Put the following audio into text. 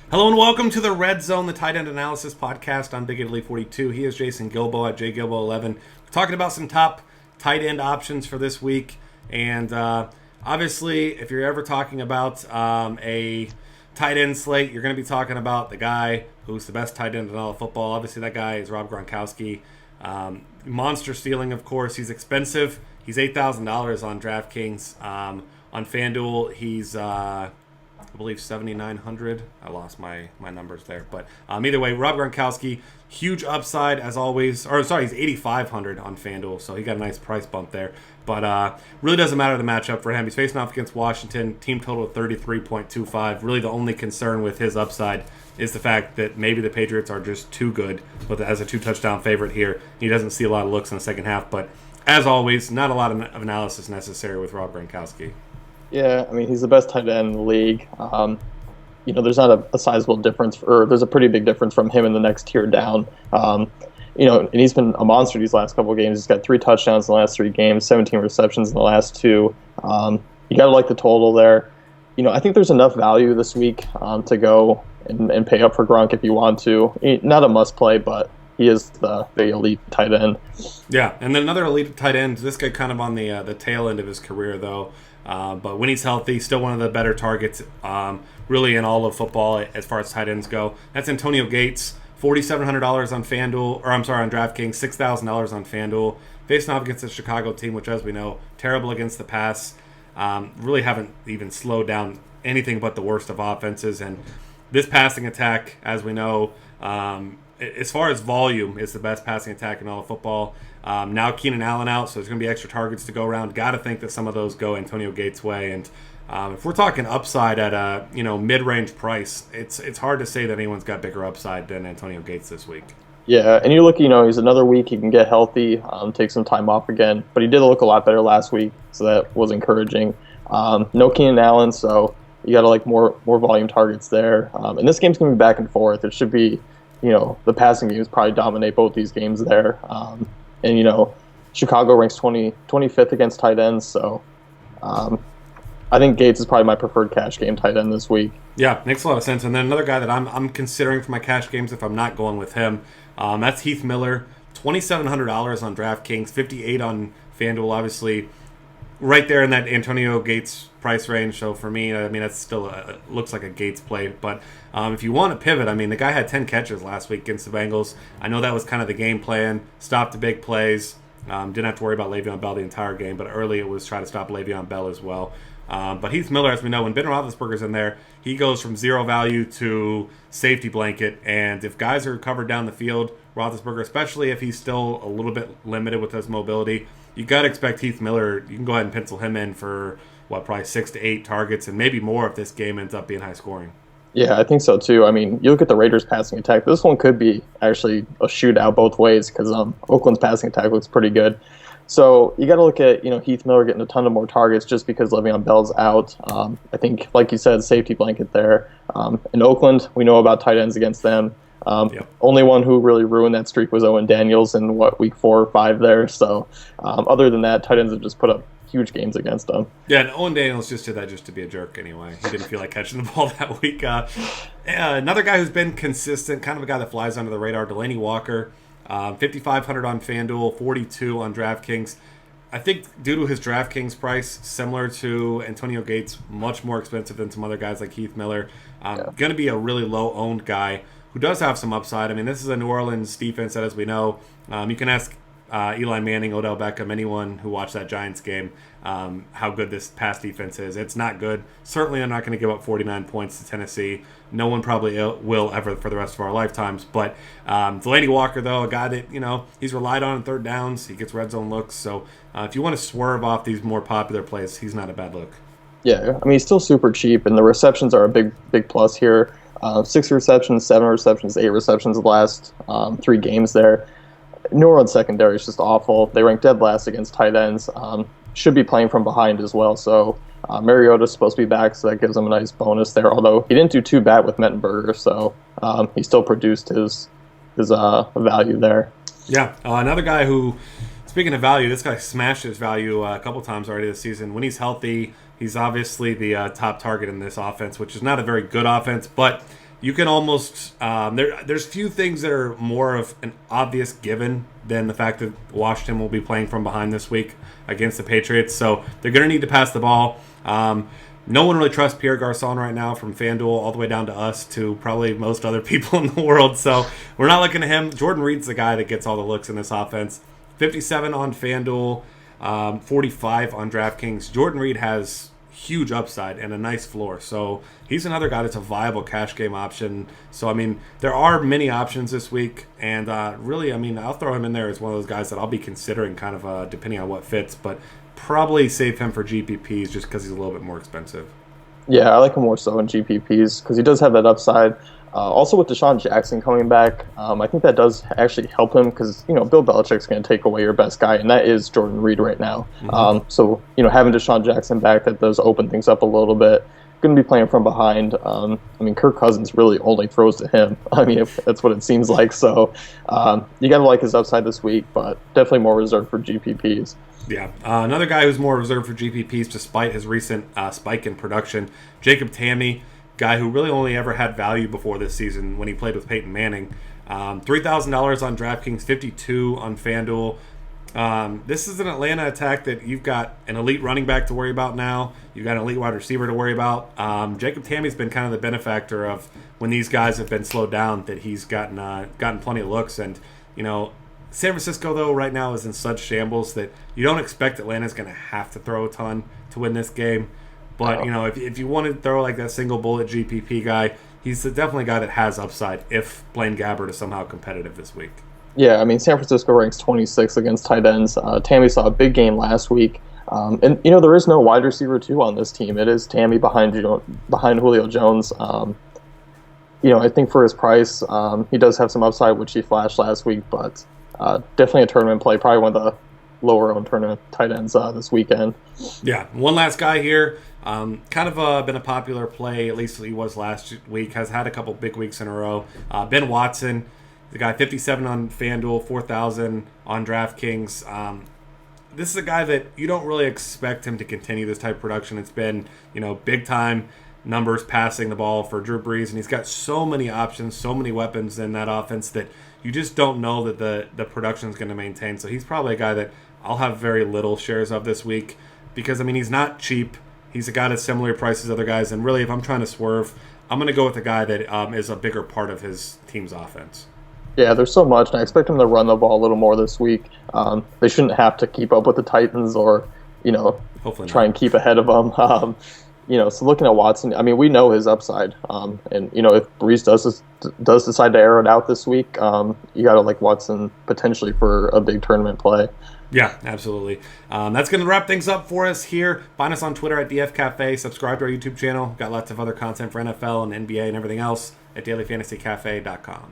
Hello and welcome to the Red Zone, the tight end analysis podcast. I'm Big Italy 42. He is Jason Gilbo at JGilbo11. We're talking about some top tight end options for this week. And obviously, if you're ever talking about a tight end slate, you're going to be talking about the guy who's the best tight end in all of football. Obviously, that guy is Rob Gronkowski. Monster stealing, of course. He's expensive. He's $8,000 on DraftKings. On FanDuel, he's I believe 7,900. I lost my numbers there, but either way, Rob Gronkowski, huge upside as always. Or sorry, he's 8,500 on FanDuel, so he got a nice price bump there. But really doesn't matter the matchup for him. He's facing off against Washington, team total of 33.25. Really, the only concern with his upside is the fact that maybe the Patriots are just too good, but as a 2-touchdown favorite here, he doesn't see a lot of looks in the second half. But as always, not a lot of analysis necessary with Rob Gronkowski. Yeah, I mean, he's the best tight end in the league. There's not a sizable difference, or there's a pretty big difference from him in the next tier down. And he's been a monster these last couple of games. He's got 3 touchdowns in the last 3 games, 17 receptions in the last 2. You got to like the total there. I think there's enough value this week to go and pay up for Gronk if you want to. Not a must play, but he is the elite tight end. Yeah, and then another elite tight end. This guy kind of on the tail end of his career, though. But when he's healthy, still one of the better targets really in all of football as far as tight ends go. That's Antonio Gates, $4,700 on FanDuel, or I'm sorry, on DraftKings, $6,000 on FanDuel. Facing off against the Chicago team, which, as we know, terrible against the pass. Really haven't even slowed down anything but the worst of offenses. And this passing attack, as we know, as far as volume, is the best passing attack in all of football. Now Keenan Allen out, so there's going to be extra targets to go around. Got to think that some of those go Antonio Gates' way. And if we're talking upside at a mid-range price, it's hard to say that anyone's got bigger upside than Antonio Gates this week. Yeah, and you look, he's another week. He can get healthy, take some time off again. But he did look a lot better last week, so that was encouraging. No Keenan Allen, so you got to like more volume targets there. And this game's going to be back and forth. It should be, the passing games probably dominate both these games there. And, Chicago ranks 25th against tight ends, so I think Gates is probably my preferred cash game tight end this week. Yeah, makes a lot of sense. And then another guy that I'm considering for my cash games if I'm not going with him, that's Heath Miller, $2,700 on DraftKings, 58 on FanDuel, obviously right there in that Antonio Gates price range. So for me, that's still looks like a Gates play. But if you want to pivot, the guy had 10 catches last week against the Bengals. I know that was kind of the game plan. Stopped the big plays. Didn't have to worry about Le'Veon Bell the entire game, but early it was try to stop Le'Veon Bell as well. But Heath Miller, as we know, when Ben Roethlisberger's in there, he goes from zero value to safety blanket. And if guys are covered down the field, Roethlisberger, especially if he's still a little bit limited with his mobility, you got to expect Heath Miller. You can go ahead and pencil him in for, probably 6 to 8 targets and maybe more if this game ends up being high scoring. Yeah, I think so too. You look at the Raiders' passing attack. This one could be actually a shootout both ways because Oakland's passing attack looks pretty good. So you got to look at Heath Miller getting a ton of more targets just because Le'Veon Bell's out. I think, like you said, safety blanket there. In Oakland, we know about tight ends against them. Yep. Only one who really ruined that streak was Owen Daniels in week 4 or 5 there. So other than that, tight ends have just put up huge games against them. Yeah, and Owen Daniels just did that just to be a jerk anyway. He didn't feel like catching the ball that week. Another guy who's been consistent, kind of a guy that flies under the radar, Delanie Walker, 5,500 on FanDuel, 42 on DraftKings. I think due to his DraftKings price, similar to Antonio Gates, much more expensive than some other guys like Heath Miller. Going to be a really low-owned guy who does have some upside. This is a New Orleans defense that, as we know, you can ask Eli Manning, Odell Beckham, anyone who watched that Giants game, how good this pass defense is. It's not good. Certainly, I'm not going to give up 49 points to Tennessee. No one probably will ever for the rest of our lifetimes. But Delanie Walker, though, a guy that, he's relied on third downs. He gets red zone looks. So if you want to swerve off these more popular plays, he's not a bad look. Yeah, he's still super cheap, and the receptions are a big plus here. 6 receptions, 7 receptions, 8 receptions the last 3 games there. New Orleans secondary is just awful. They rank dead last against tight ends. Should be playing from behind as well. So Mariota's supposed to be back, so that gives him a nice bonus there. Although he didn't do too bad with Mettenberger, so he still produced his value there. Yeah, another guy who, speaking of value, this guy smashed his value a couple times already this season. When he's healthy, he's obviously the top target in this offense, which is not a very good offense, but you can almost there's few things that are more of an obvious given than the fact that Washington will be playing from behind this week against the Patriots. So they're going to need to pass the ball. No one really trusts Pierre Garçon right now, from FanDuel all the way down to us to probably most other people in the world. So we're not looking at him. Jordan Reed's the guy that gets all the looks in this offense. 57 on FanDuel, 45 on DraftKings. Jordan Reed has huge upside and a nice floor. So he's another guy that's a viable cash game option. So, I mean, there are many options this week. And really, I mean, I'll throw him in there as one of those guys that I'll be considering kind of depending on what fits. But probably save him for GPPs just because he's a little bit more expensive. Yeah, I like him more so in GPPs because he does have that upside. Also, with Deshaun Jackson coming back, I think that does actually help him because, Bill Belichick's going to take away your best guy, and that is Jordan Reed right now. Mm-hmm. So, having Deshaun Jackson back, that does open things up a little bit. Going to be playing from behind. Kirk Cousins really only throws to him. If that's what it seems like. So, you got to like his upside this week, but definitely more reserved for GPPs. Yeah. Another guy who's more reserved for GPPs despite his recent spike in production, Jacob Tamme, guy who really only ever had value before this season when he played with Peyton Manning. $3,000 on DraftKings, 52 on FanDuel. This is an Atlanta attack that you've got an elite running back to worry about now. You've got an elite wide receiver to worry about. Jacob Tamme's been kind of the benefactor of when these guys have been slowed down, that he's gotten plenty of looks. And, San Francisco, though, right now is in such shambles that you don't expect Atlanta's going to have to throw a ton to win this game. But, if you want to throw like that single bullet GPP guy, he's definitely a guy that has upside if Blaine Gabbert is somehow competitive this week. Yeah, San Francisco ranks 26th against tight ends. Tamme saw a big game last week. And there is no wide receiver 2 on this team. It is Tamme behind Julio Jones. I think for his price, he does have some upside, which he flashed last week, but definitely a tournament play, probably one of the lower-owned tournament tight ends this weekend. Yeah, one last guy here. Kind of been a popular play, at least he was last week, has had a couple big weeks in a row. Ben Watson, the guy 57 on FanDuel, 4,000 on DraftKings. This is a guy that you don't really expect him to continue this type of production. It's been, big-time numbers passing the ball for Drew Brees, and he's got so many options, so many weapons in that offense that you just don't know that the production is going to maintain. So he's probably a guy that I'll have very little shares of this week because, he's not cheap. He's a guy that's similar price as other guys, and really, if I'm trying to swerve, I'm going to go with a guy that is a bigger part of his team's offense. Yeah, there's so much, and I expect him to run the ball a little more this week. They shouldn't have to keep up with the Titans or, hopefully try and keep ahead of them. So looking at Watson, we know his upside. And, if Brees does decide to air it out this week, you got to like Watson potentially for a big tournament play. Yeah, absolutely. That's going to wrap things up for us here. Find us on Twitter at DF Cafe. Subscribe to our YouTube channel. Got lots of other content for NFL and NBA and everything else at dailyfantasycafe.com.